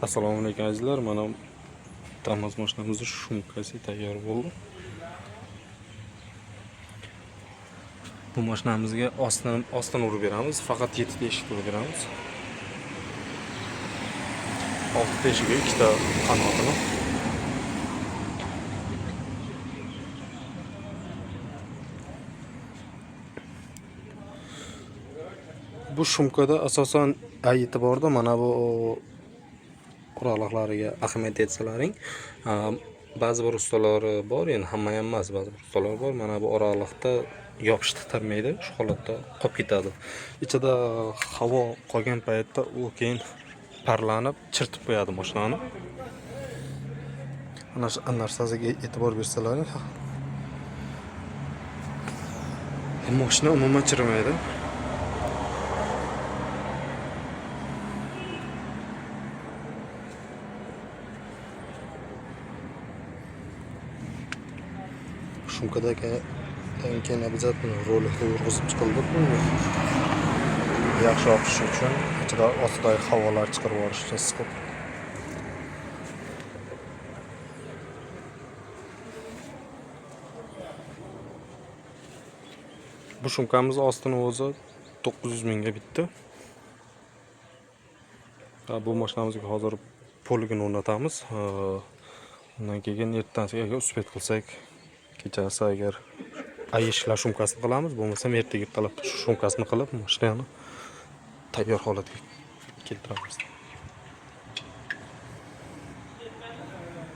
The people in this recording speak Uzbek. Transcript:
Assalomu alaykum azizlar. Mana Damas mashinamizning shumkasi tayyor bo'ldi. Bu mashinamizga ostdan urib beramiz. Faqat 7 ta eshik urib beramiz. 6 ta eshigi, 2 ta qanotini. Bu shumkada asosan e'tiborda mana bu qurolliqlariga ahamiyat etsalaring, ba'zi bir ustalari bor, endi hamma ham emas, ba'zi bir ustalar bor. Mana bu oraliqda yopishib tarmaydi, shu holatda qolib ketadi. Ichida havo qolgan paytda u keyin parlanib, chirtib qo'yadi mashinani. Ana shu narsasiga e'tibor bersalaring, mashina umuman chirimaydi. Shumkadagi keyin обязательно rolikni yurg'izib chiqildi. Yaxshi oqish uchun ichida ostidagi havolar chiqarib yuborish uchun siqib. Bu shumkamiz ostini o'zi 900 mingga bitdi. Bu mashinamizga hozir poligini o'rnatamiz. Undan keyin ertasiga agar uspet qilsak, kechasi agar eshiklar shumkasini qilamiz, bo'lmasam ertaga qilib shumkasini qilib mashinani tayyor holatga keltiramiz.